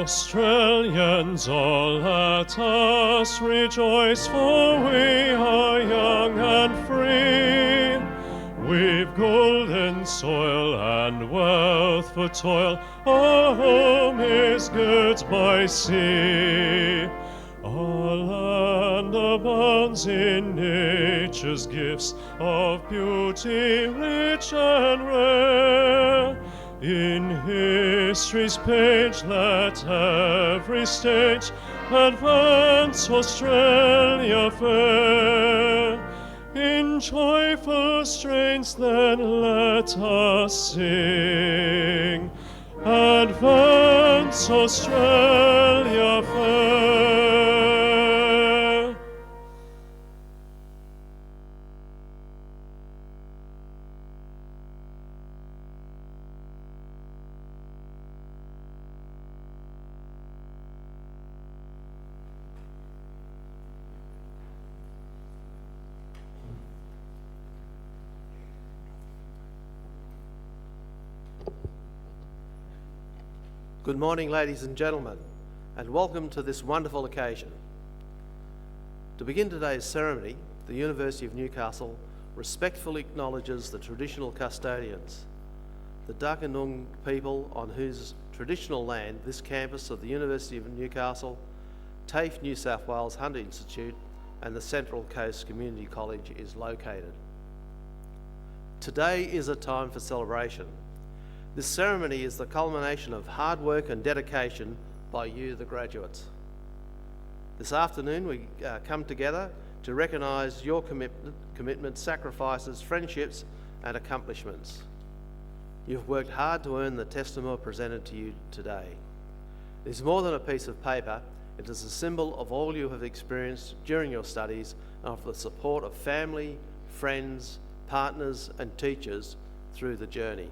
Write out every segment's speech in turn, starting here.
Australians, all let us rejoice, for we are young and free. We've golden soil and wealth for toil, our home is goods by sea. Our land abounds in nature's gifts of beauty rich and rare. In history's page let every stage advance Australia fair. In joyful strains then let us sing, advance Australia fair. Good morning, ladies and gentlemen, and welcome to this wonderful occasion. To begin today's ceremony, the University of Newcastle respectfully acknowledges the traditional custodians, the Darkinjung people on whose traditional land this campus of the University of Newcastle, TAFE New South Wales Hunter Institute and the Central Coast Community College is located. Today is a time for celebration. This ceremony is the culmination of hard work and dedication by you, the graduates. This afternoon we come together to recognise your commitment, sacrifices, friendships and accomplishments. You've worked hard to earn the testimony presented to you today. It is more than a piece of paper, it is a symbol of all you have experienced during your studies and of the support of family, friends, partners and teachers through the journey.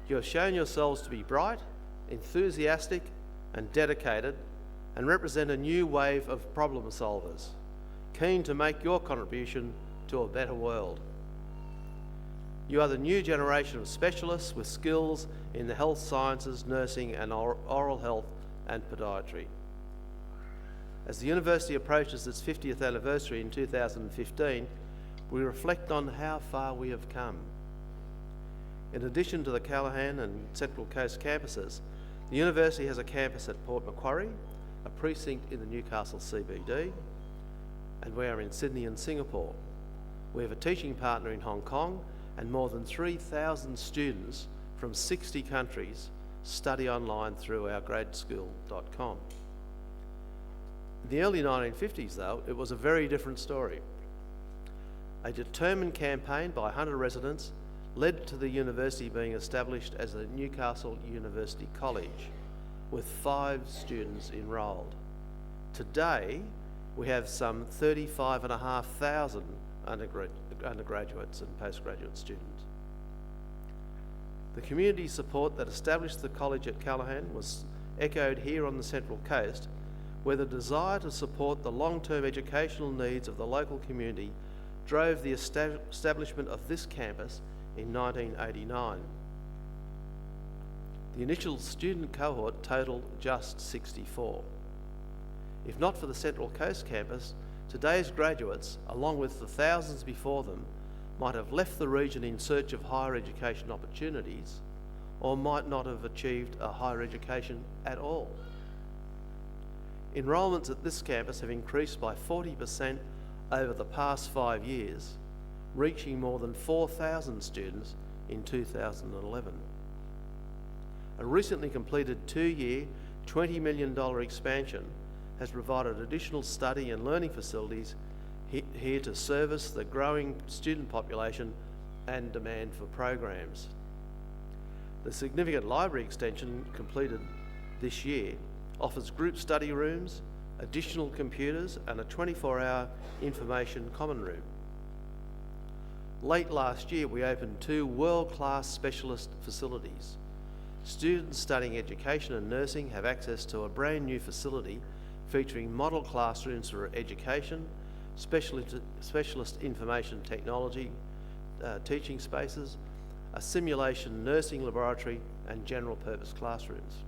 You have shown yourselves to be bright, enthusiastic and dedicated and represent a new wave of problem solvers, keen to make your contribution to a better world. You are the new generation of specialists with skills in the health sciences, nursing and oral health and podiatry. As the university approaches its 50th anniversary in 2015, we reflect on how far we have come. In addition to the Callaghan and Central Coast campuses, the university has a campus at Port Macquarie, a precinct in the Newcastle CBD, and we are in Sydney and Singapore. We have a teaching partner in Hong Kong, and more than 3,000 students from 60 countries study online through our gradeschool.com. In the early 1950s, though, it was a very different story. A determined campaign by Hunter residents led to the university being established as the Newcastle University College, with 5 students enrolled. Today, we have some 35,500 undergraduates and postgraduate students. The community support that established the college at Callaghan was echoed here on the Central Coast, where the desire to support the long-term educational needs of the local community drove the establishment of this campus in 1989. The initial student cohort totalled just 64. If not for the Central Coast campus, today's graduates, along with the thousands before them, might have left the region in search of higher education opportunities, or might not have achieved a higher education at all. Enrolments at this campus have increased by 40% over the past 5 years, reaching more than 4,000 students in 2011. A recently completed 2-year, $20 million expansion has provided additional study and learning facilities here to service the growing student population and demand for programs. The significant library extension completed this year offers group study rooms, additional computers and a 24-hour information common room. Late last year, we opened 2 world-class specialist facilities. Students studying education and nursing have access to a brand new facility featuring model classrooms for education, specialist information technology, teaching spaces, a simulation nursing laboratory and general purpose classrooms.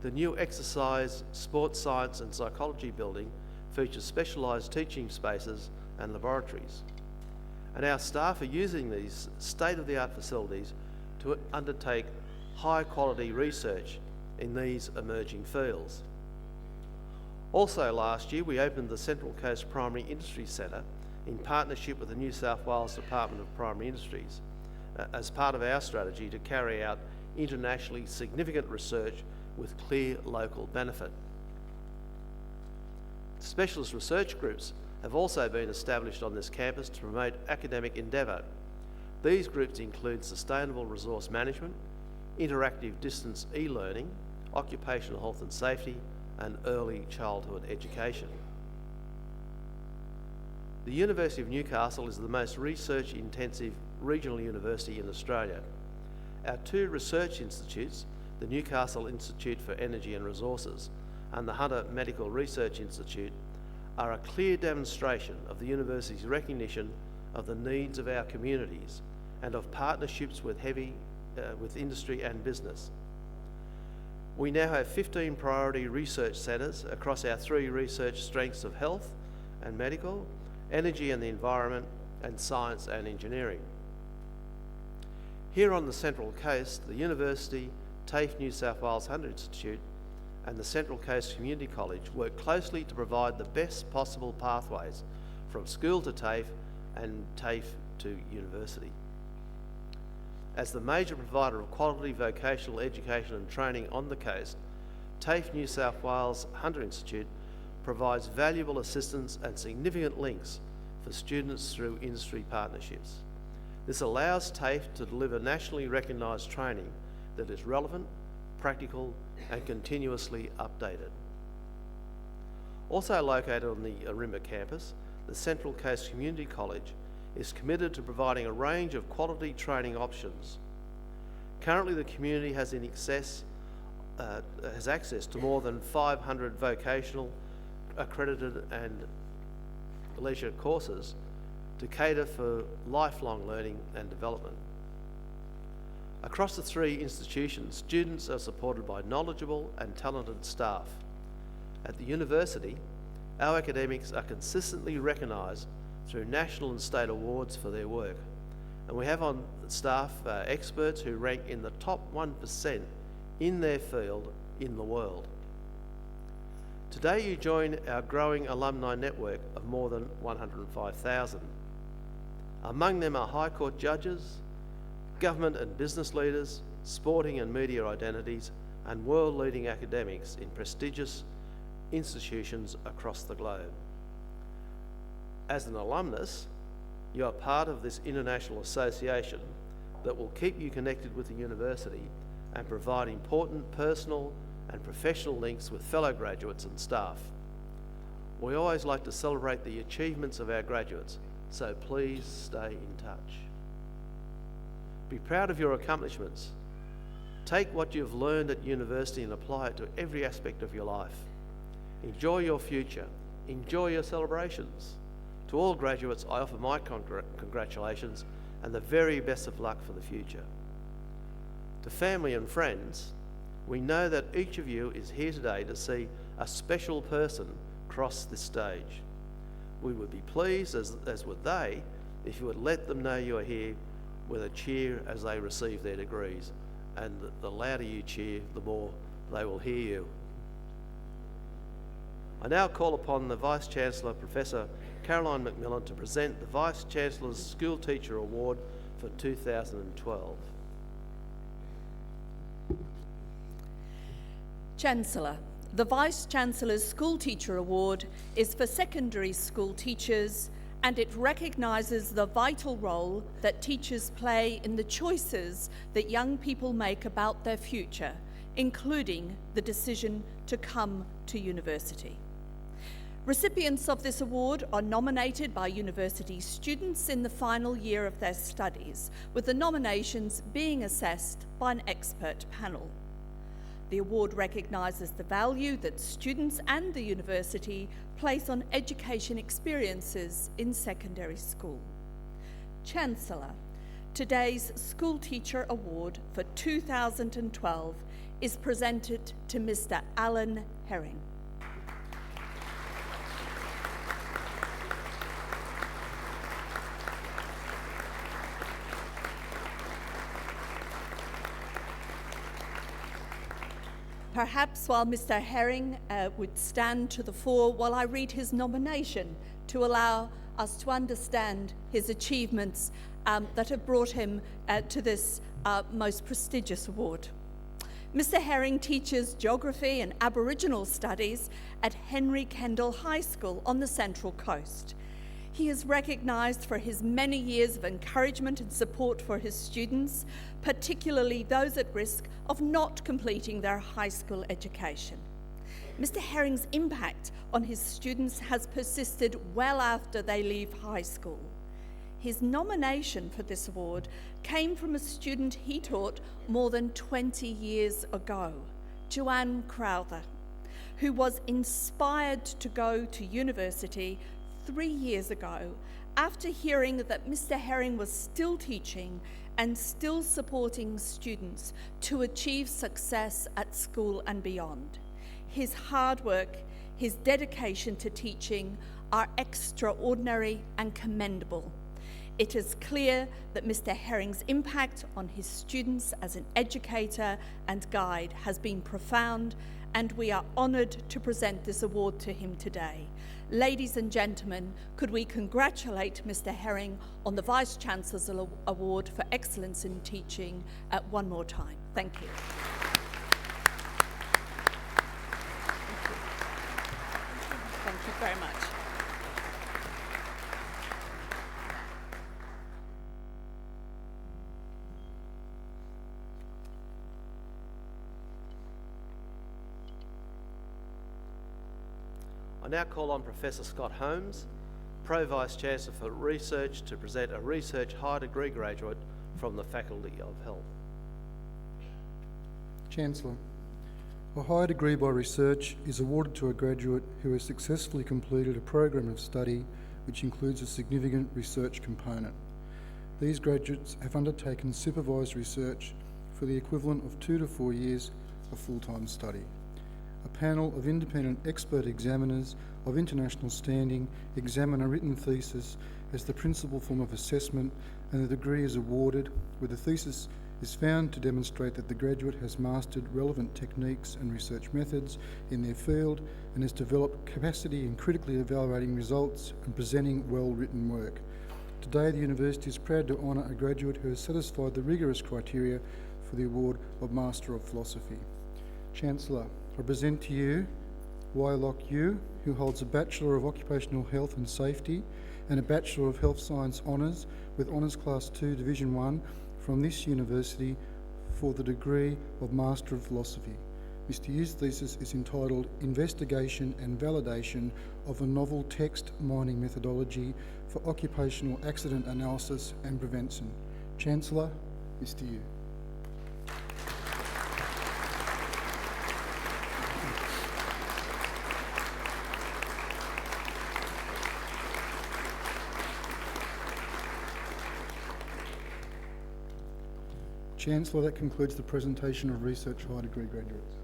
The new exercise, sports science and psychology building features specialised teaching spaces and laboratories. And our staff are using these state-of-the-art facilities to undertake high-quality research in these emerging fields. Also last year, we opened the Central Coast Primary Industry Centre in partnership with the New South Wales Department of Primary Industries as part of our strategy to carry out internationally significant research with clear local benefit. Specialist research groups have also been established on this campus to promote academic endeavour. These groups include sustainable resource management, interactive distance e-learning, occupational health and safety, and early childhood education. The University of Newcastle is the most research-intensive regional university in Australia. Our two research institutes, the Newcastle Institute for Energy and Resources and the Hunter Medical Research Institute, are a clear demonstration of the university's recognition of the needs of our communities and of partnerships with industry and business. We now have 15 priority research centres across our three research strengths of health and medical, energy and the environment, and science and engineering. Here on the Central Coast, the University, TAFE New South Wales Hunter Institute and the Central Coast Community College work closely to provide the best possible pathways from school to TAFE and TAFE to university. As the major provider of quality vocational education and training on the coast, TAFE New South Wales Hunter Institute provides valuable assistance and significant links for students through industry partnerships. This allows TAFE to deliver nationally recognised training that is relevant, practical and continuously updated. Also located on the Ourimbah campus, the Central Coast Community College is committed to providing a range of quality training options. Currently, the community has access to more than 500 vocational, accredited and leisure courses to cater for lifelong learning and development. Across the three institutions, students are supported by knowledgeable and talented staff. At the university, our academics are consistently recognised through national and state awards for their work. And we have on staff experts who rank in the top 1% in their field in the world. Today you join our growing alumni network of more than 105,000. Among them are High Court judges, government and business leaders, sporting and media identities, and world-leading academics in prestigious institutions across the globe. As an alumnus, you are part of this international association that will keep you connected with the university and provide important personal and professional links with fellow graduates and staff. We always like to celebrate the achievements of our graduates, so please stay in touch. Be proud of your accomplishments. Take what you've learned at university and apply it to every aspect of your life. Enjoy your future. Enjoy your celebrations. To all graduates, I offer my congratulations and the very best of luck for the future. To family and friends, we know that each of you is here today to see a special person cross this stage. We would be pleased, as would they, if you would let them know you are here with a cheer as they receive their degrees. And the louder you cheer, the more they will hear you. I now call upon the Vice-Chancellor, Professor Caroline McMillan, to present the Vice-Chancellor's School Teacher Award for 2012. Chancellor, the Vice-Chancellor's School Teacher Award is for secondary school teachers, and it recognises the vital role that teachers play in the choices that young people make about their future, including the decision to come to university. Recipients of this award are nominated by university students in the final year of their studies, with the nominations being assessed by an expert panel. The award recognises the value that students and the university place on education experiences in secondary school. Chancellor, today's School Teacher Award for 2012 is presented to Mr. Alan Herring. Perhaps while Mr. Herring would stand to the fore while I read his nomination to allow us to understand his achievements that have brought him to this most prestigious award. Mr. Herring teaches geography and Aboriginal studies at Henry Kendall High School on the Central Coast. He is recognised for his many years of encouragement and support for his students, particularly those at risk of not completing their high school education. Mr. Herring's impact on his students has persisted well after they leave high school. His nomination for this award came from a student he taught more than 20 years ago, Joanne Crowther, who was inspired to go to university 3 years ago after hearing that Mr. Herring was still teaching and still supporting students to achieve success at school and beyond. His hard work, his dedication to teaching are extraordinary and commendable. It is clear that Mr. Herring's impact on his students as an educator and guide has been profound, and we are honoured to present this award to him today. Ladies and gentlemen, could we congratulate Mr. Herring on the Vice-Chancellor's Award for Excellence in Teaching one more time. Thank you. Thank you very much. I now call on Professor Scott Holmes, Pro Vice-Chancellor for Research, to present a Research High Degree graduate from the Faculty of Health. Chancellor, a high degree by research is awarded to a graduate who has successfully completed a program of study which includes a significant research component. These graduates have undertaken supervised research for the equivalent of 2 to 4 years of full-time study. A panel of independent expert examiners of international standing examine a written thesis as the principal form of assessment, and the degree is awarded where the thesis is found to demonstrate that the graduate has mastered relevant techniques and research methods in their field and has developed capacity in critically evaluating results and presenting well-written work. Today, the University is proud to honour a graduate who has satisfied the rigorous criteria for the award of Master of Philosophy. Chancellor, I present to you Wailock Yu, who holds a Bachelor of Occupational Health and Safety and a Bachelor of Health Science Honours with Honours Class 2 Division 1 from this university for the degree of Master of Philosophy. Mr. Yu's thesis is entitled Investigation and Validation of a Novel Text Mining Methodology for Occupational Accident Analysis and Prevention. Chancellor, Mr. Yu. Chancellor, that concludes the presentation of Research High Degree graduates.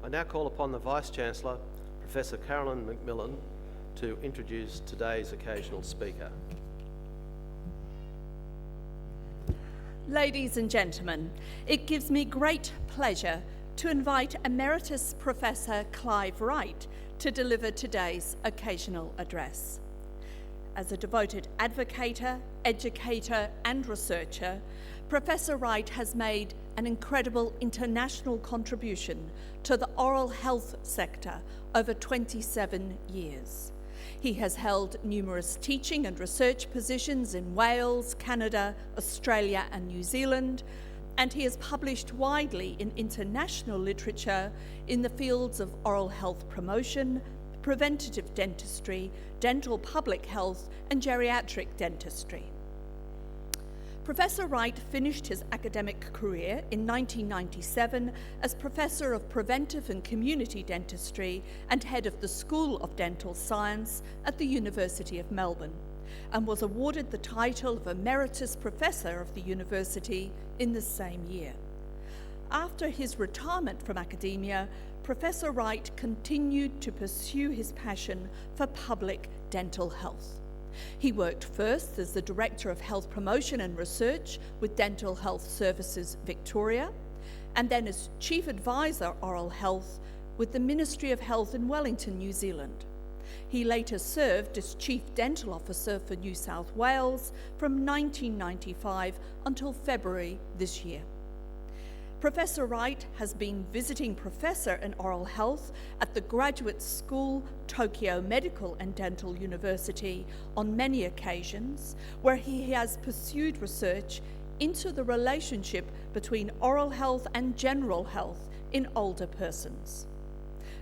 I now call upon the Vice-Chancellor, Professor Carolyn McMillan, to introduce today's occasional speaker. Ladies and gentlemen, it gives me great pleasure to invite Emeritus Professor Clive Wright to deliver today's occasional address. As a devoted advocator, educator and researcher, Professor Wright has made an incredible international contribution to the oral health sector over 27 years. He has held numerous teaching and research positions in Wales, Canada, Australia and New Zealand, and he has published widely in international literature in the fields of oral health promotion, preventative dentistry, dental public health and geriatric dentistry. Professor Wright finished his academic career in 1997 as Professor of Preventive and Community Dentistry and Head of the School of Dental Science at the University of Melbourne, and was awarded the title of Emeritus Professor of the university in the same year. After his retirement from academia, Professor Wright continued to pursue his passion for public dental health. He worked first as the Director of Health Promotion and Research with Dental Health Services Victoria, and then as Chief Advisor Oral Health with the Ministry of Health in Wellington, New Zealand. He later served as Chief Dental Officer for New South Wales from 1995 until February this year. Professor Wright has been visiting professor in oral health at the Graduate School, Tokyo Medical and Dental University on many occasions, where he has pursued research into the relationship between oral health and general health in older persons.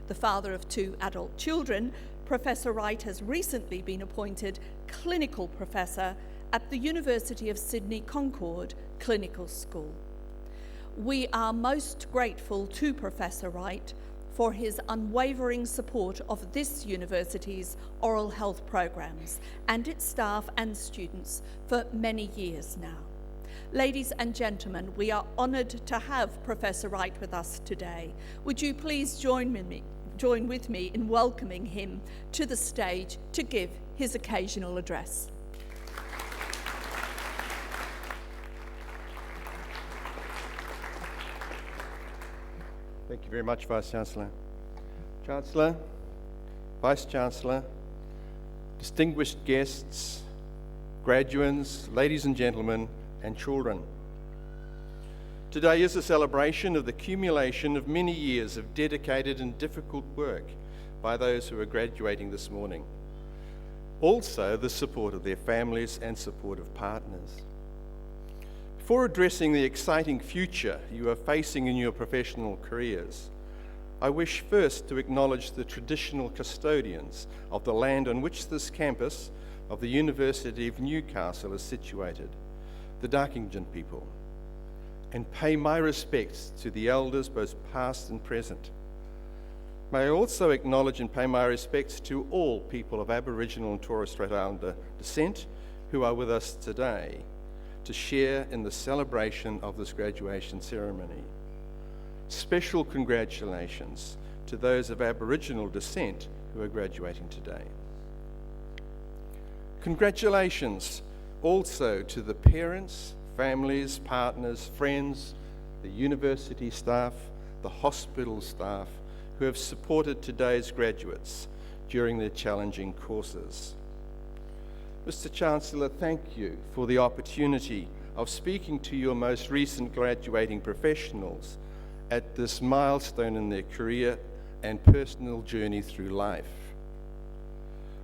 The father of 2 adult children, Professor Wright has recently been appointed clinical professor at the University of Sydney Concord Clinical School. We are most grateful to Professor Wright for his unwavering support of this university's oral health programs and its staff and students for many years now. Ladies and gentlemen, we are honoured to have Professor Wright with us today. Would you please join with me in welcoming him to the stage to give his occasional address. Thank you very much, Vice-Chancellor. Chancellor, Vice-Chancellor, distinguished guests, graduates, ladies and gentlemen, and children. Today is a celebration of the accumulation of many years of dedicated and difficult work by those who are graduating this morning. Also, the support of their families and supportive partners. Before addressing the exciting future you are facing in your professional careers, I wish first to acknowledge the traditional custodians of the land on which this campus of the University of Newcastle is situated, the Darkington people, and pay my respects to the elders both past and present. May I also acknowledge and pay my respects to all people of Aboriginal and Torres Strait Islander descent who are with us today to share in the celebration of this graduation ceremony. Special congratulations to those of Aboriginal descent who are graduating today. Congratulations also to the parents, families, partners, friends, the university staff, the hospital staff who have supported today's graduates during their challenging courses. Mr. Chancellor, thank you for the opportunity of speaking to your most recent graduating professionals at this milestone in their career and personal journey through life.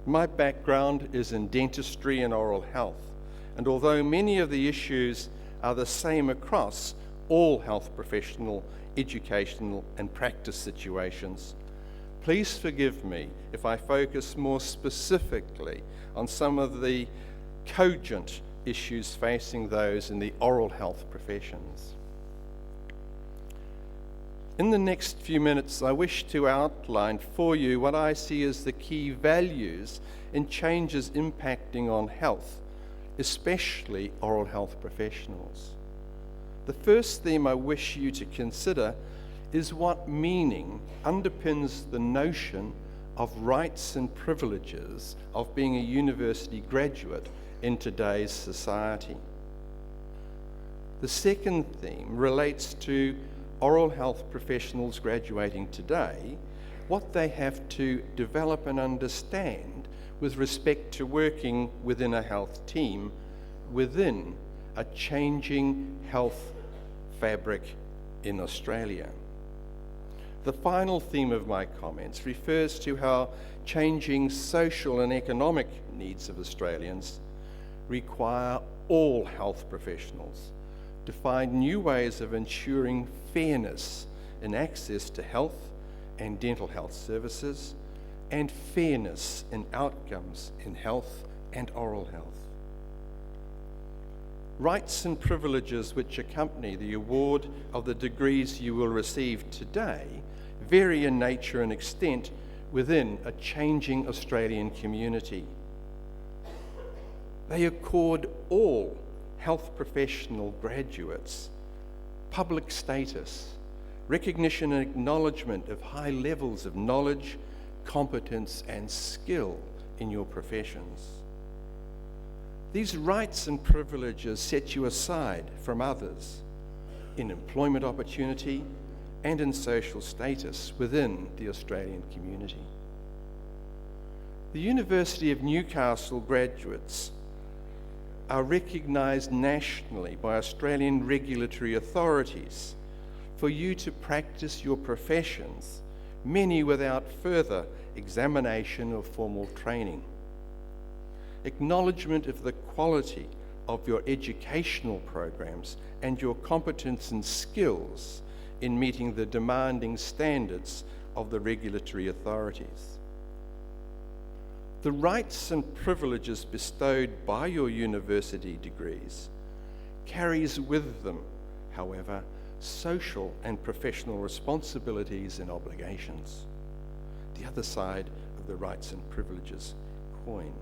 My background is in dentistry and oral health, and although many of the issues are the same across all health professional, educational and practice situations, please forgive me if I focus more specifically on some of the cogent issues facing those in the oral health professions. In the next few minutes, I wish to outline for you what I see as the key values and changes impacting on health, especially oral health professionals. The first theme I wish you to consider is what meaning underpins the notion of rights and privileges of being a university graduate in today's society. The second theme relates to oral health professionals graduating today, what they have to develop and understand with respect to working within a health team within a changing health fabric in Australia. The final theme of my comments refers to how changing social and economic needs of Australians require all health professionals to find new ways of ensuring fairness in access to health and dental health services and fairness in outcomes in health and oral health. rights and privileges which accompany the award of the degrees you will receive today vary in nature and extent within a changing Australian community. They accord all health professional graduates public status, recognition and acknowledgement of high levels of knowledge, competence and skill in your professions. These rights and privileges set you aside from others in employment opportunity and in social status within the Australian community. The University of Newcastle graduates are recognised nationally by Australian regulatory authorities for you to practice your professions, many without further examination or formal training. Acknowledgement of the quality of your educational programs and your competence and skills in meeting the demanding standards of the regulatory authorities. The rights and privileges bestowed by your university degrees carries with them, however, social and professional responsibilities and obligations. The other side of the rights and privileges coin.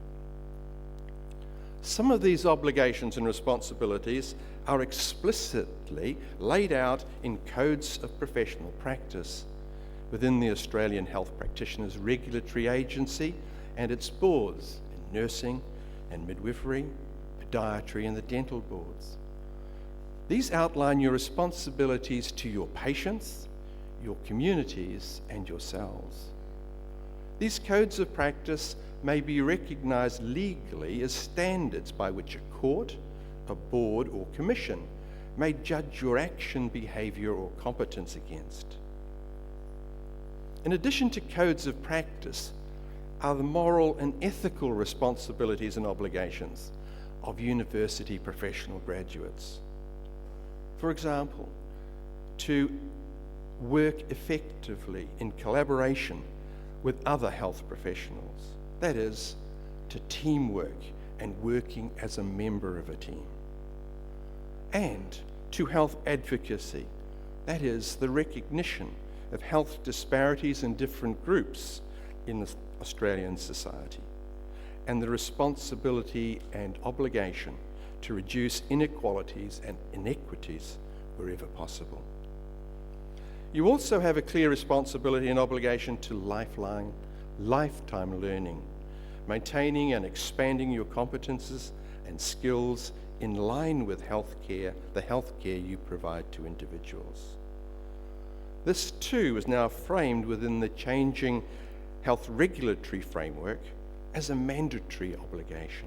Some of these obligations and responsibilities are explicitly laid out in codes of professional practice within the Australian Health Practitioners Regulatory Agency and its boards in nursing and midwifery, podiatry and the dental boards. These outline your responsibilities to your patients, your communities and yourselves. These codes of practice may be recognised legally as standards by which a court, a board or commission may judge your action, behaviour or competence against. In addition to codes of practice are the moral and ethical responsibilities and obligations of university professional graduates. For example, to work effectively in collaboration with other health professionals, that is, to teamwork and working as a member of a team. And to health advocacy, that is, the recognition of health disparities in different groups in the Australian society, and the responsibility and obligation to reduce inequalities and inequities wherever possible. You also have a clear responsibility and obligation to lifetime learning, maintaining and expanding your competences and skills in line with the healthcare you provide to individuals. This too is now framed within the changing health regulatory framework as a mandatory obligation.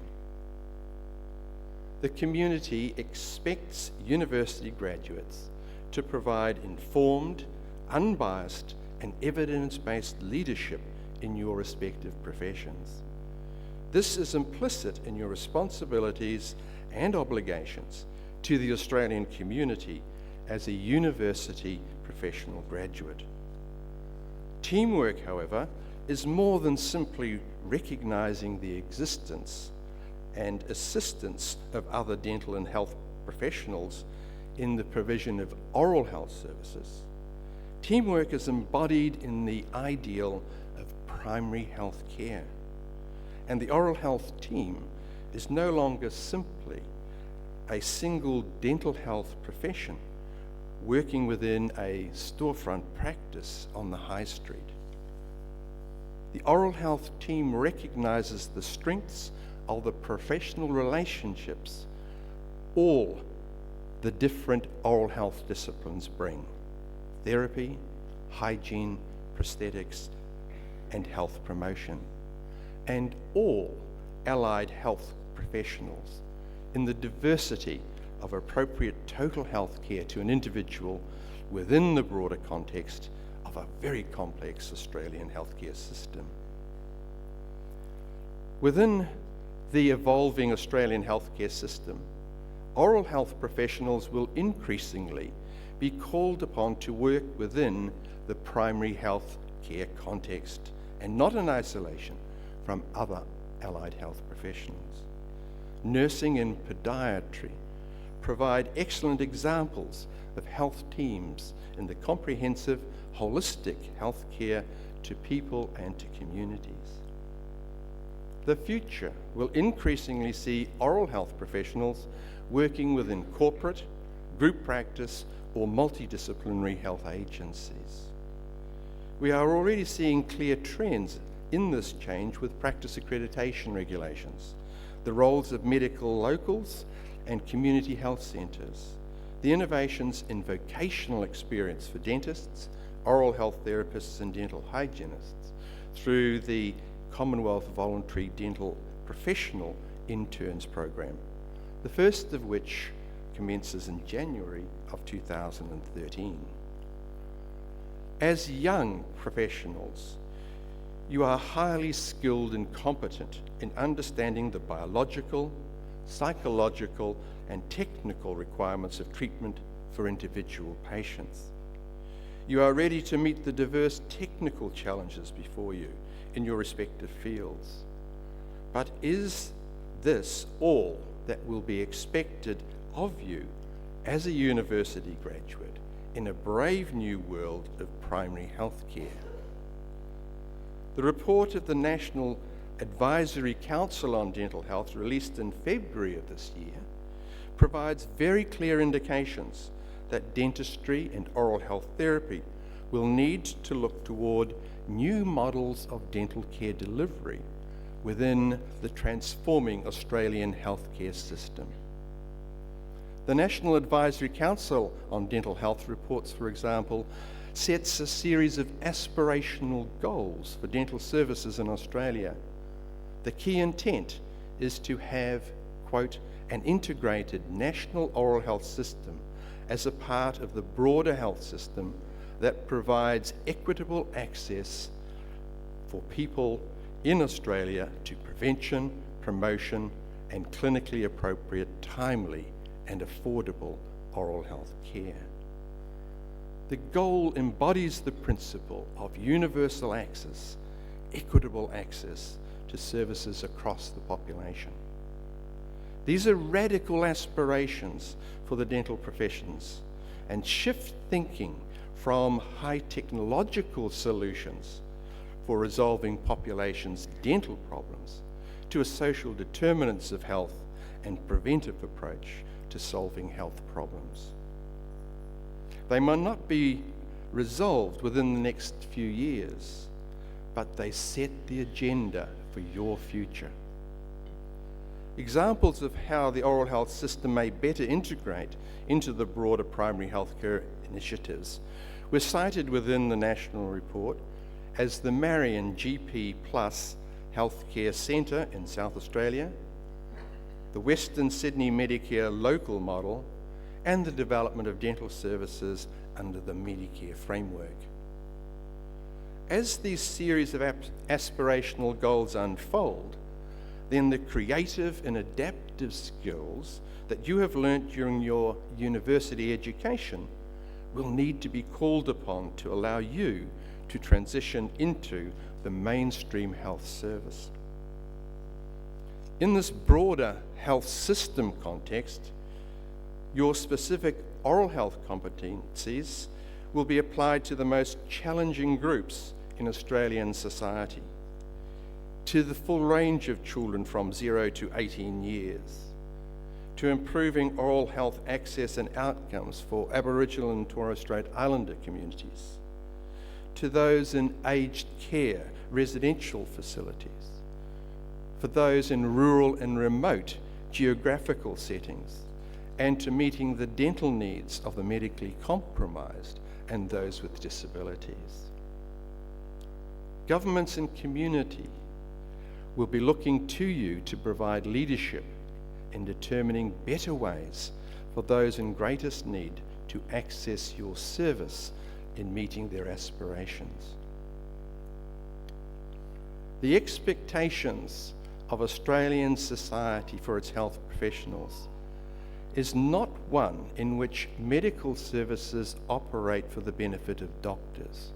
The community expects university graduates to provide informed, unbiased, and evidence-based leadership in your respective professions. This is implicit in your responsibilities and obligations to the Australian community as a university professional graduate. Teamwork, however, is more than simply recognising the existence and assistance of other dental and health professionals in the provision of oral health services. Teamwork is embodied in the ideal of primary health care. And the oral health team is no longer simply a single dental health profession working within a storefront practice on the high street. The oral health team recognises the strengths of the professional relationships all the different oral health disciplines bring: therapy, hygiene, prosthetics, and health promotion, and all allied health professionals in the diversity of appropriate total health care to an individual within the broader context of a very complex Australian healthcare system. Within the evolving Australian healthcare system, oral health professionals will increasingly be called upon to work within the primary health care context and not in isolation from other allied health professionals. Nursing and podiatry provide excellent examples of health teams in the comprehensive, holistic healthcare to people and to communities. The future will increasingly see oral health professionals working within corporate, group practice, or multidisciplinary health agencies. We are already seeing clear trends in this change with practice accreditation regulations, the roles of medical locals and community health centres, the innovations in vocational experience for dentists, oral health therapists and dental hygienists through the Commonwealth Voluntary Dental Professional Interns program, the first of which commences in January of 2013. As young professionals, you are highly skilled and competent in understanding the biological, psychological, and technical requirements of treatment for individual patients. You are ready to meet the diverse technical challenges before you in your respective fields. But is this all that will be expected of you as a university graduate in a brave new world of primary health care? The report of the National Advisory Council on Dental Health, released in February of this year, provides very clear indications that dentistry and oral health therapy will need to look toward new models of dental care delivery within the transforming Australian healthcare system. The National Advisory Council on Dental Health reports, for example, sets a series of aspirational goals for dental services in Australia. The key intent is to have, quote, an integrated national oral health system as a part of the broader health system that provides equitable access for people in Australia to prevention, promotion, and clinically appropriate, timely, and affordable oral health care. The goal embodies the principle of universal access, equitable access to services across the population. These are radical aspirations for the dental professions and shift thinking from high technological solutions for resolving populations' dental problems to a social determinants of health and preventive approach to solving health problems. They might not be resolved within the next few years, but they set the agenda for your future. Examples of how the oral health system may better integrate into the broader primary healthcare initiatives were cited within the national report as the Marion GP Plus Healthcare Centre in South Australia, the Western Sydney Medicare local model, and the development of dental services under the Medicare framework. As these series of aspirational goals unfold, then the creative and adaptive skills that you have learnt during your university education will need to be called upon to allow you to transition into the mainstream health service. In this broader health system context, your specific oral health competencies will be applied to the most challenging groups in Australian society, to the full range of children from 0 to 18 years, to improving oral health access and outcomes for Aboriginal and Torres Strait Islander communities, to those in aged care residential facilities, for those in rural and remote geographical settings, and to meeting the dental needs of the medically compromised and those with disabilities. Governments and community will be looking to you to provide leadership in determining better ways for those in greatest need to access your service in meeting their aspirations. The expectations of Australian society for its health professionals is not one in which medical services operate for the benefit of doctors.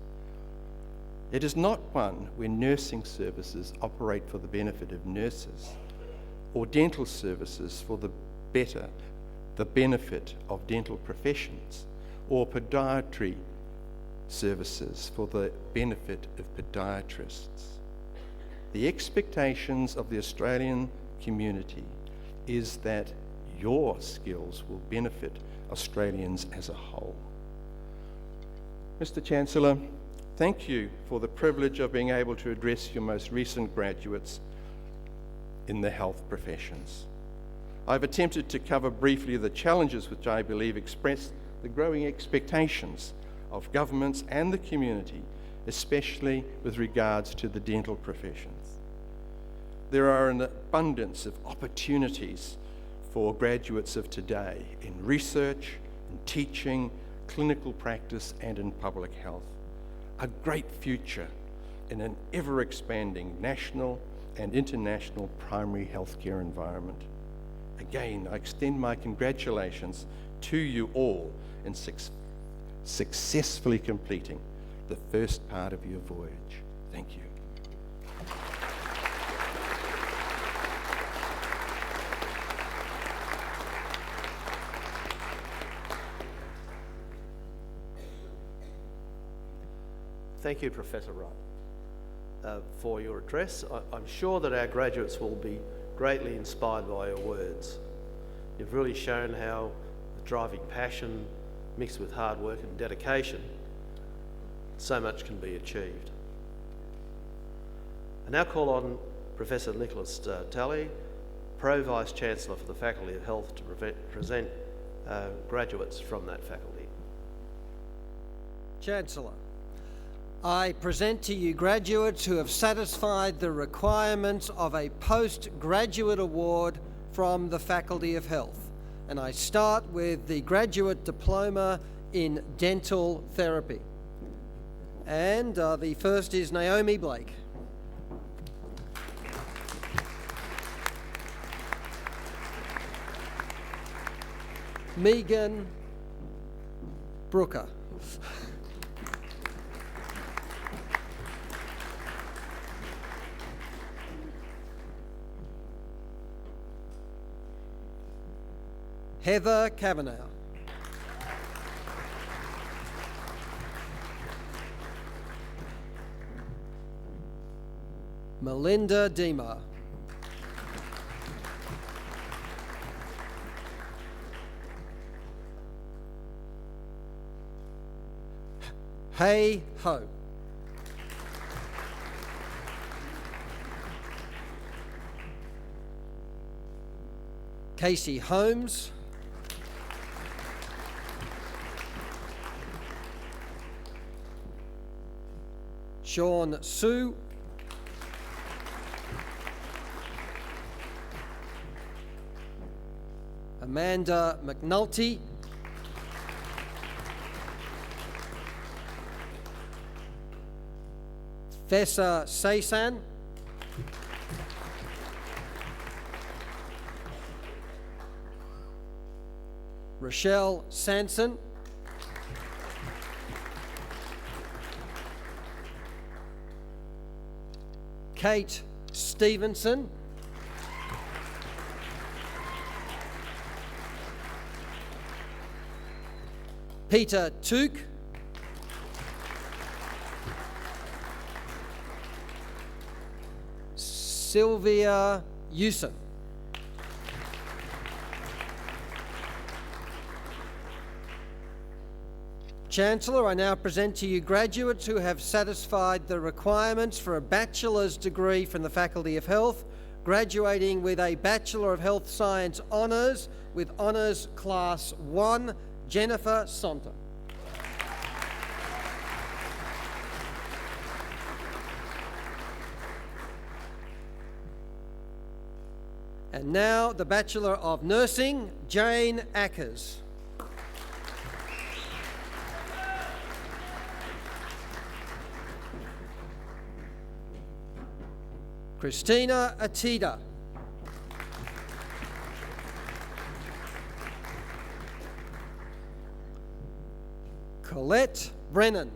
It is not one where nursing services operate for the benefit of nurses, or dental services for the the benefit of dental professions or podiatry services for the benefit of podiatrists. The expectations of the Australian community is that your skills will benefit Australians as a whole. Mr. Chancellor, thank you for the privilege of being able to address your most recent graduates in the health professions. I've attempted to cover briefly the challenges which I believe express the growing expectations of governments and the community, especially with regards to the dental professions. There are an abundance of opportunities for graduates of today in research, in teaching, clinical practice, and in public health. A great future in an ever-expanding national and international primary healthcare environment. Again, I extend my congratulations to you all in successfully completing the first part of your voyage. Thank you. Thank you, Professor Wright, for your address. I'm sure that our graduates will be greatly inspired by your words. You've really shown how the driving passion mixed with hard work and dedication, so much can be achieved. I now call on Professor Nicholas Talley, Pro Vice-Chancellor for the Faculty of Health, to present graduates from that faculty. Chancellor, I present to you graduates who have satisfied the requirements of a postgraduate award from the Faculty of Health. And I start with the Graduate Diploma in Dental Therapy. And the first is Naomi Blake. Megan Brooker. Heather Kavanagh. Melinda Deemer. Hey Ho. Casey Holmes. Sean Sue. Amanda McNulty. Fessa Saysan. Rochelle Sanson. Kate Stevenson. Peter Took. Sylvia Hewson. Chancellor, I now present to you graduates who have satisfied the requirements for a bachelor's degree from the Faculty of Health, graduating with a Bachelor of Health Science Honours with Honours Class 1, Jennifer Sonta. And now the Bachelor of Nursing, Jane Ackers. Christina Atida. Colette Brennan.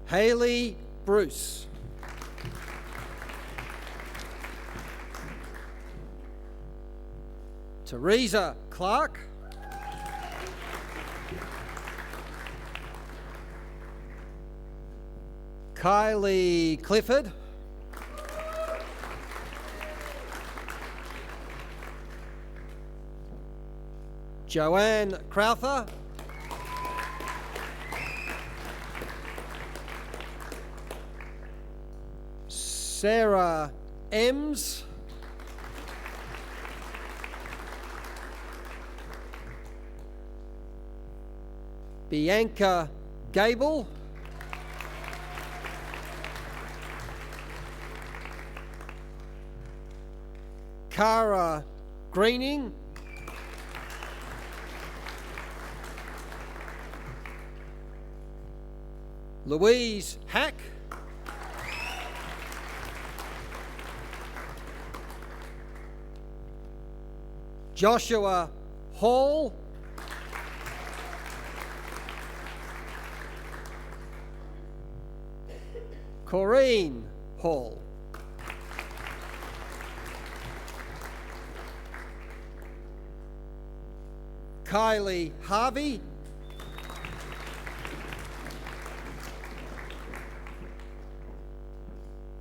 Hayley Bruce. Teresa Clark. Kylie Clifford. Joanne Crowther. Sarah Ems. Bianca Gable. Cara Greening. Louise Hack. Joshua Hall. Corrine Hall. Kylie Harvey.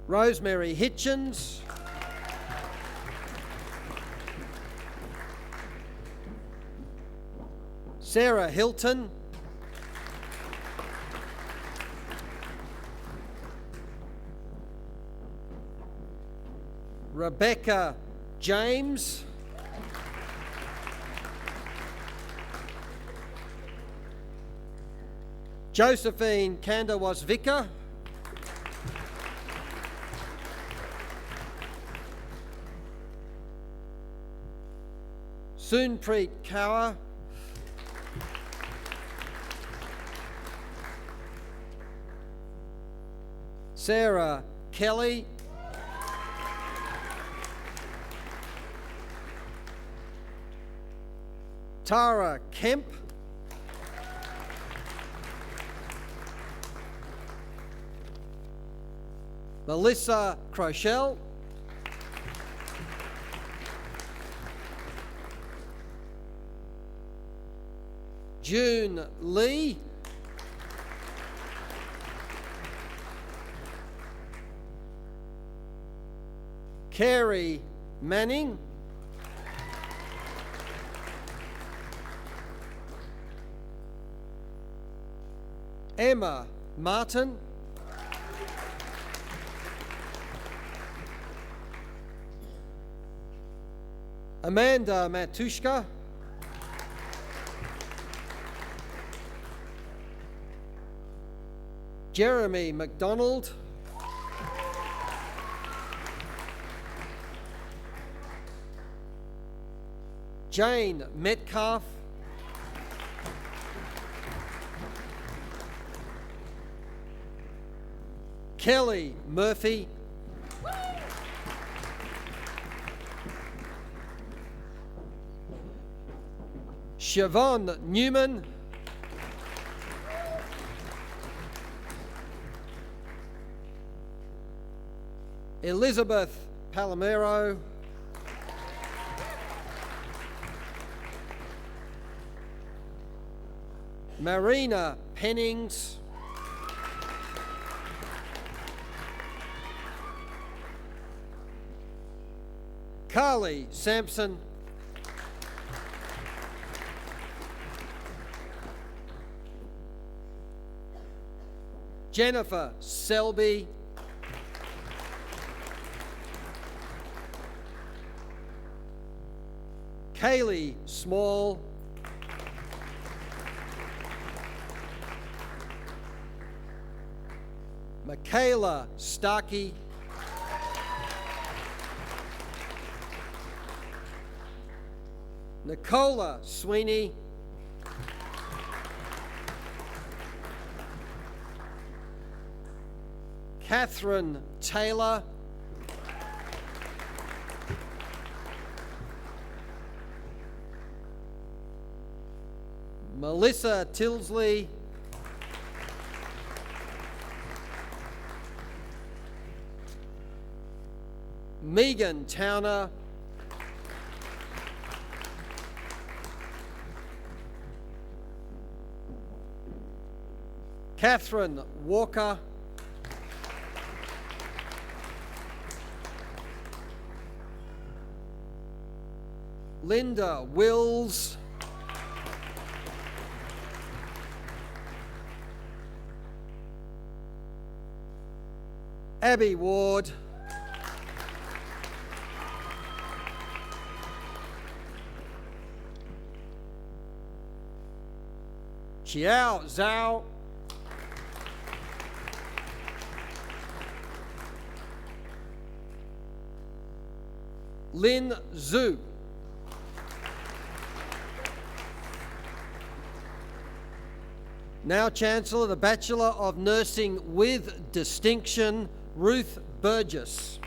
Rosemary Hitchens. Sarah Hilton. Rebecca James. Josephine Kandawas Vicar. Soonpreet Kaur. Sarah Kelly. Tara Kemp. Melissa Crochelle. June Lee. Carrie Manning. Emma Martin. Amanda Matushka. Jeremy McDonald. Jane Metcalf. Kelly Murphy. Siobhan Newman. Elizabeth Palomero. Marina Pennings. Carly Sampson. Jennifer Selby. Kaylee Small. Michaela Starkey. Nicola Sweeney. Catherine Taylor. Melissa Tilsley. Megan Towner. Catherine Walker, Linda Wills, Abby Ward, Xiao Zhao, Lin Zhu, now Chancellor, the Bachelor of Nursing with Distinction, Ruth Burgess.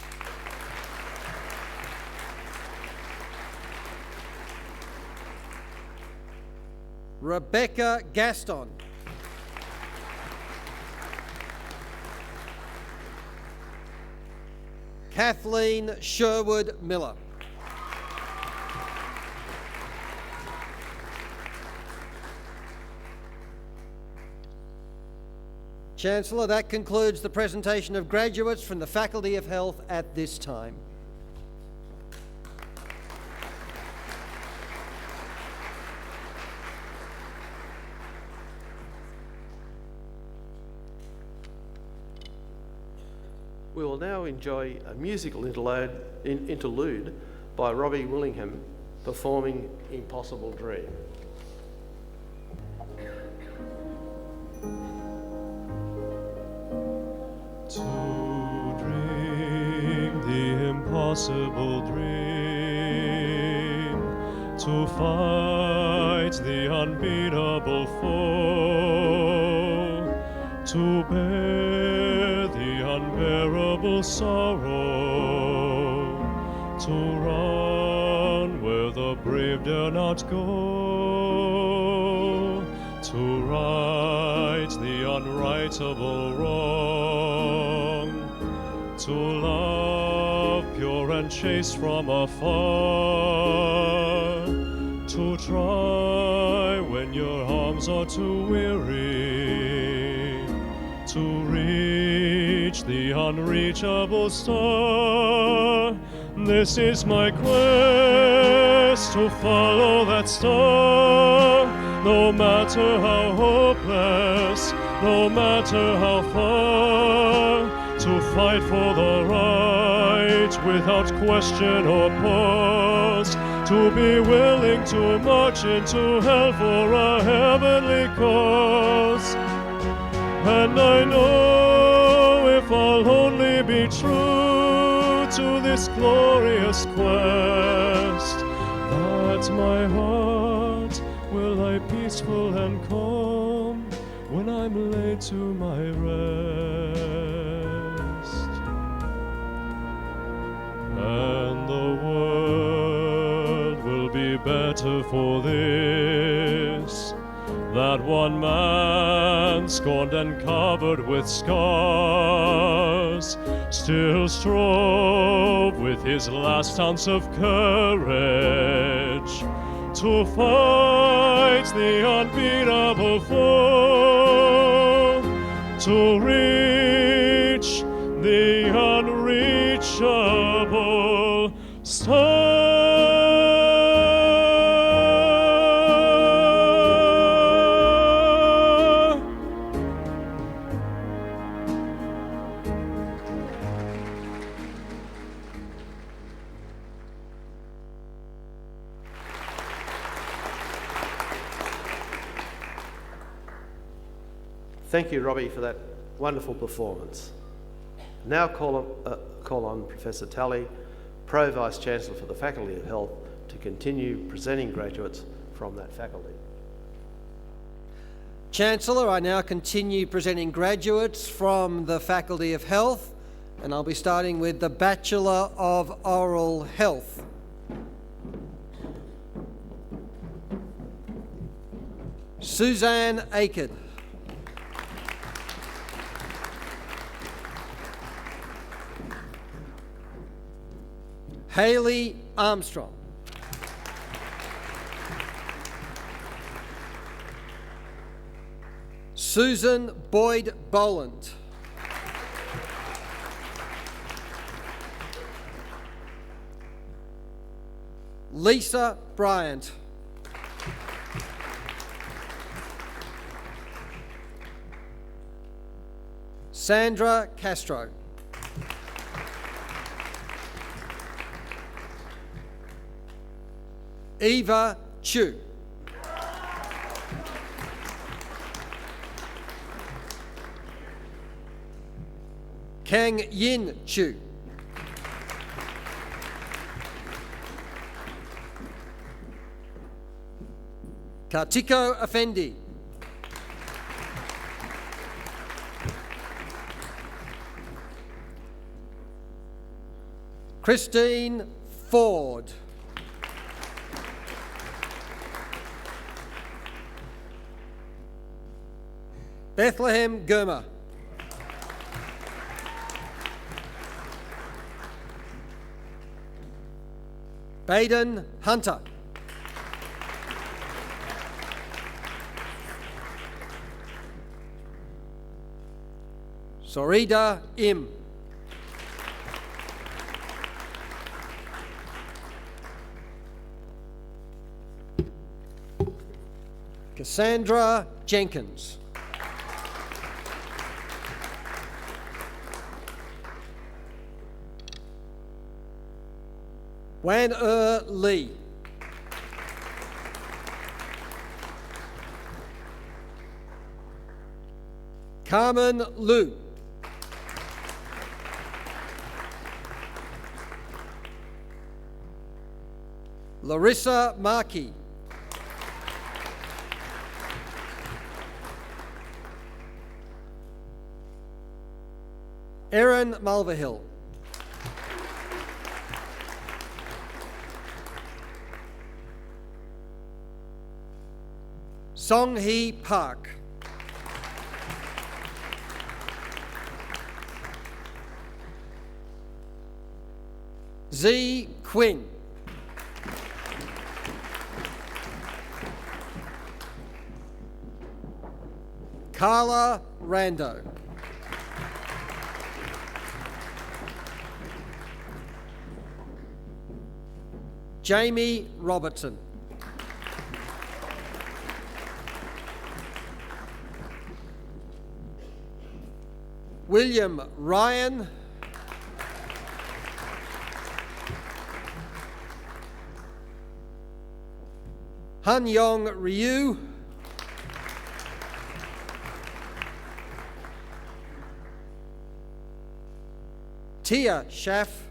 Rebecca Gaston. Kathleen Sherwood Miller. Chancellor, that concludes the presentation of graduates from the Faculty of Health at this time. We will now enjoy a musical interlude by Robbie Willingham performing Impossible Dream. To dream the impossible dream, to fight the unbeatable foe, to bear the unbearable sorrow, to run where the brave dare not go, to right the unrightable wrong, to love pure and chaste from afar, to try when your arms are too weary, to reach the unreachable star. This is my quest, to follow that star, no matter how hopeless, no matter how far, to fight for the right without question or pause, to be willing to march into hell for a heavenly cause. And I know if I'll only be true to this glorious quest, that my heart will lie peaceful and calm when I'm laid to my rest. And the world will be better for this, that one man, scorned and covered with scars, still strove with his last ounce of courage to fight the unbeatable foe, to reach the unreachable star. Thank you, Robbie, for that wonderful performance. Now call on Professor Tully, Pro Vice-Chancellor for the Faculty of Health, to continue presenting graduates from that faculty. Chancellor, I now continue presenting graduates from the Faculty of Health, and I'll be starting with the Bachelor of Oral Health. Suzanne Aked. Hayley Armstrong. Sue Susan Boyd Boland. Lisa Bryant. Sandra Castro. Eva Chu. Kang Yin Chu. Kartiko Effendi. Christine Ford. Bethlehem Gurma. Baden Hunter. Sorida Im. Cassandra Jenkins. Wan Lee. Carmen Liu. Larissa Markey. Erin Mulverhill. Song Hee Park. Z Quinn. Carla Rando. Jamie Robertson. William Ryan. Han Yong Ryu. Tia Schaff.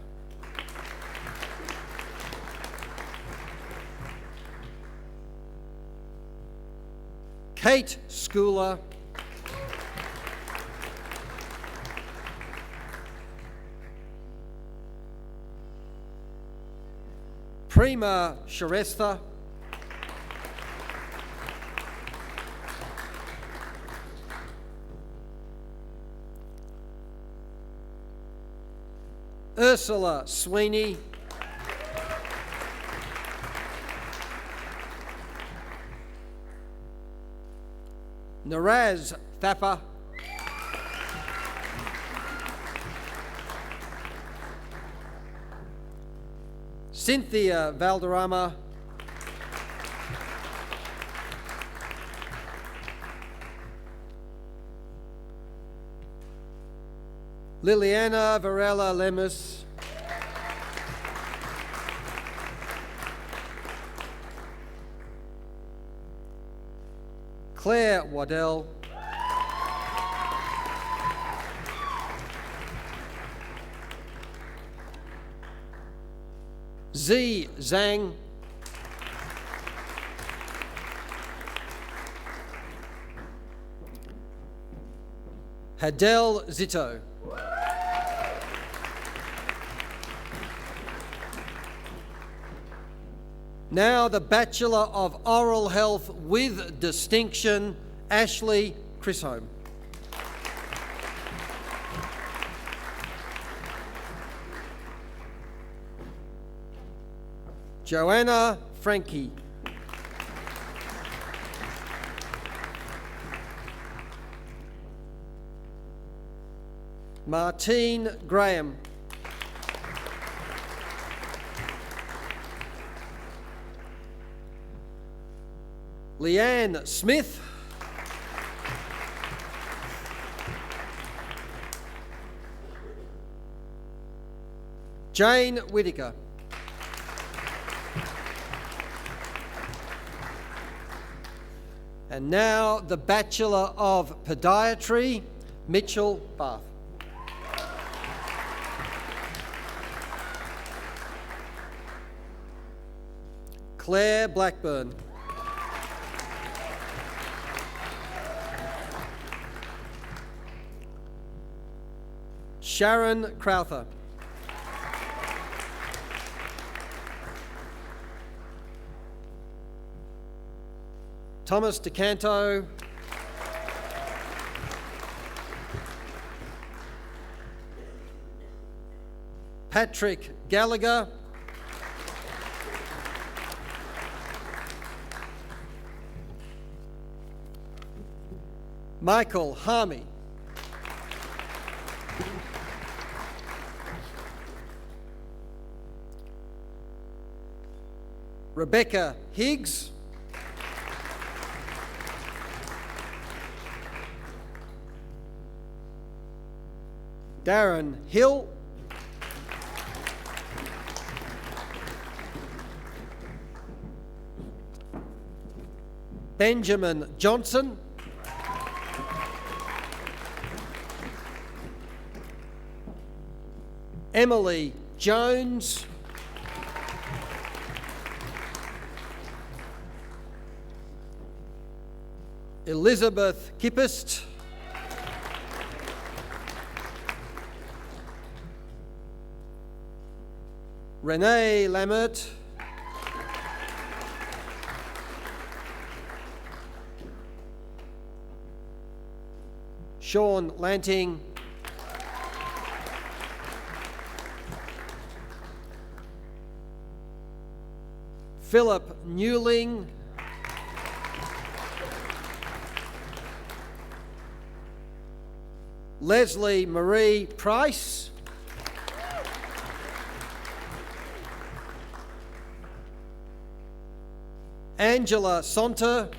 Kate Schooler. Prima Sharestha. Ursula Sweeney. Naraz Thappa. Cynthia Valderrama. Liliana Varela Lemus. Claire Waddell. Z Zhang. Hadel Zito. Now the Bachelor of Oral Health with distinction, Ashley Chisholm. Joanna Frankie. Martine Graham. Leanne Smith. Jane Whittaker. And now the Bachelor of Podiatry, Mitchell Bath. Claire Blackburn. Sharon Crowther. Thomas DeCanto. Patrick Gallagher. Michael Harmey. Rebecca Higgs. Darren Hill. Benjamin Johnson. Emily Jones. Elizabeth Kippist. Renee Lambert. Sean Lanting. Philip Newling. Leslie Marie Price. Angela Sonter.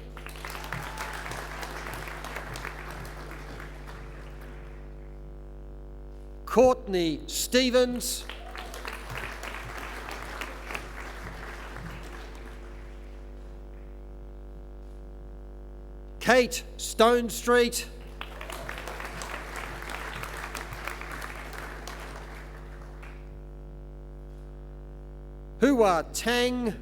Courtney Stevens. Kate Stonestreet. Hua Tang.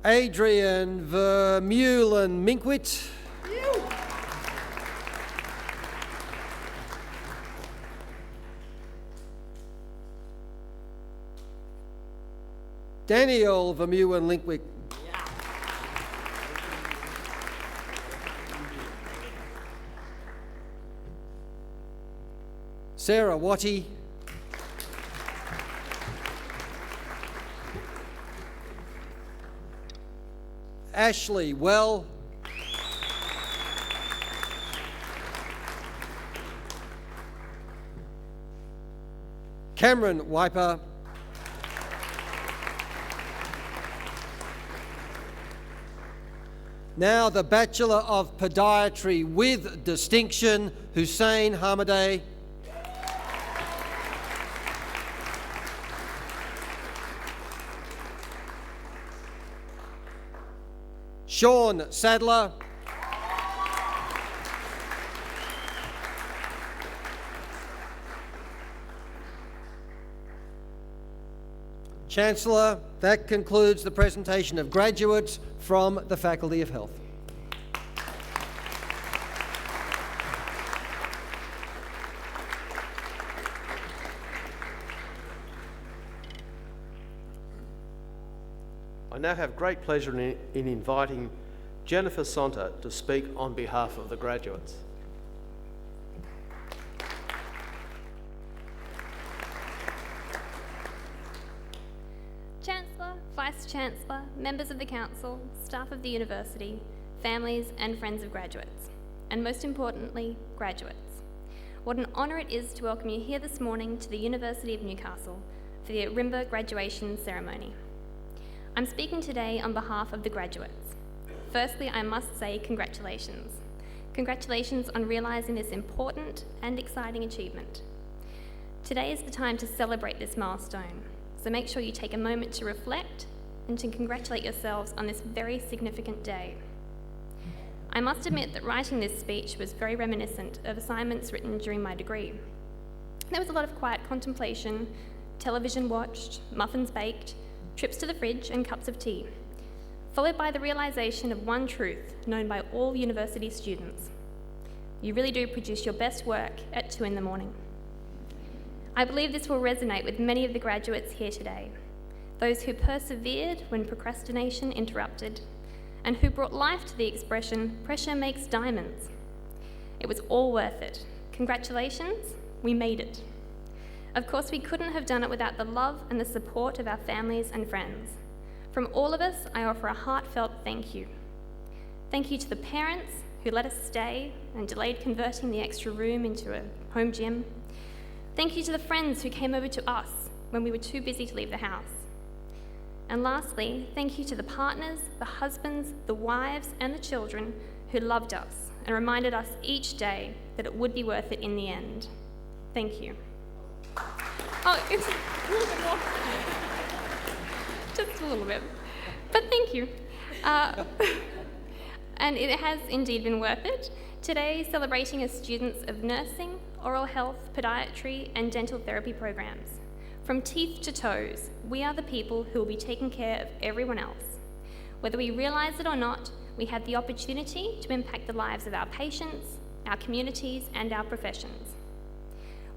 Adrian Vermeulen Minkwit. Daniel Vermeulen Linkwit. Sarah Watty. Ashley Well. Cameron Wiper. Now the Bachelor of Podiatry with distinction, Hussein Hamaday. Sean Sadler. Chancellor, that concludes the presentation of graduates from the Faculty of Health. I now have great pleasure in inviting Jennifer Sonter to speak on behalf of the graduates. Chancellor, Vice-Chancellor, members of the Council, staff of the University, families and friends of graduates, and most importantly, graduates. What an honour it is to welcome you here this morning to the University of Newcastle for the Rimba graduation ceremony. I'm speaking today on behalf of the graduates. Firstly, I must say congratulations. Congratulations on realising this important and exciting achievement. Today is the time to celebrate this milestone, so make sure you take a moment to reflect and to congratulate yourselves on this very significant day. I must admit that writing this speech was very reminiscent of assignments written during my degree. There was a lot of quiet contemplation, television watched, muffins baked, trips to the fridge and cups of tea, followed by the realisation of one truth known by all university students. You really do produce your best work at 2 a.m. I believe this will resonate with many of the graduates here today, those who persevered when procrastination interrupted, and who brought life to the expression, "pressure makes diamonds." It was all worth it. Congratulations, we made it. Of course, we couldn't have done it without the love and the support of our families and friends. From all of us, I offer a heartfelt thank you. Thank you to the parents who let us stay and delayed converting the extra room into a home gym. Thank you to the friends who came over to us when we were too busy to leave the house. And lastly, thank you to the partners, the husbands, the wives, and the children who loved us and reminded us each day that it would be worth it in the end. Thank you. Oh, it's a little bit more. Just a little bit. But thank you. And it has indeed been worth it. Today, celebrating as students of nursing, oral health, podiatry, and dental therapy programs. From teeth to toes, we are the people who will be taking care of everyone else. Whether we realise it or not, we have the opportunity to impact the lives of our patients, our communities, and our professions.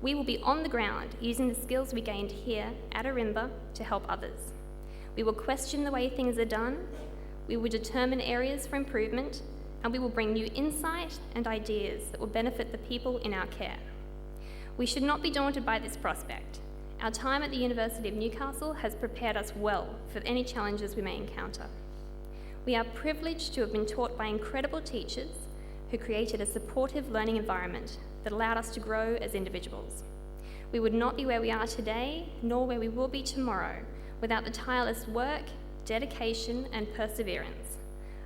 We will be on the ground using the skills we gained here at Rimba to help others. We will question the way things are done, we will determine areas for improvement, and we will bring new insight and ideas that will benefit the people in our care. We should not be daunted by this prospect. Our time at the University of Newcastle has prepared us well for any challenges we may encounter. We are privileged to have been taught by incredible teachers who created a supportive learning environment that allowed us to grow as individuals. We would not be where we are today, nor where we will be tomorrow, without the tireless work, dedication, and perseverance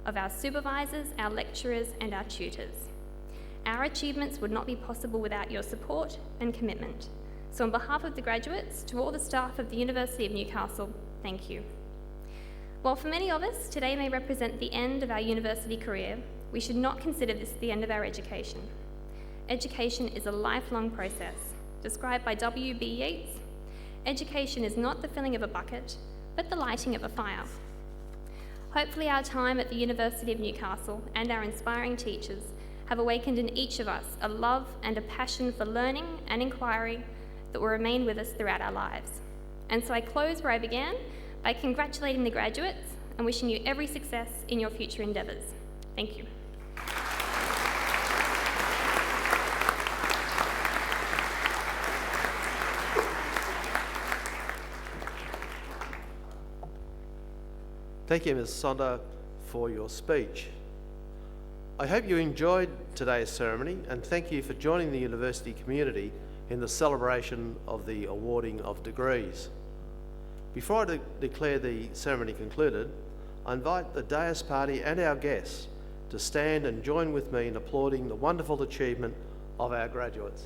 of our supervisors, our lecturers, and our tutors. Our achievements would not be possible without your support and commitment. So on behalf of the graduates, to all the staff of the University of Newcastle, thank you. While for many of us, today may represent the end of our university career, we should not consider this the end of our education. Education is a lifelong process. Described by W.B. Yeats, education is not the filling of a bucket, but the lighting of a fire. Hopefully our time at the University of Newcastle and our inspiring teachers have awakened in each of us a love and a passion for learning and inquiry that will remain with us throughout our lives. And so I close where I began by congratulating the graduates and wishing you every success in your future endeavours. Thank you. Thank you, Ms. Sonda, for your speech. I hope you enjoyed today's ceremony, and thank you for joining the university community in the celebration of the awarding of degrees. Before I declare the ceremony concluded, I invite the dais party and our guests to stand and join with me in applauding the wonderful achievement of our graduates.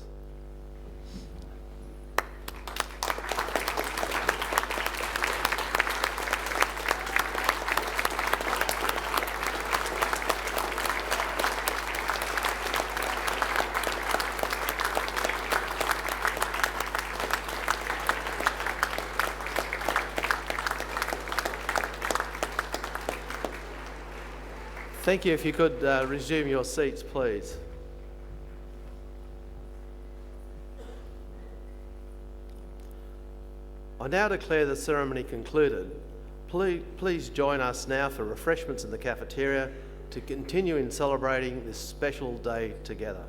Thank you. If you could resume your seats, please. I now declare the ceremony concluded. Please join us now for refreshments in the cafeteria to continue in celebrating this special day together.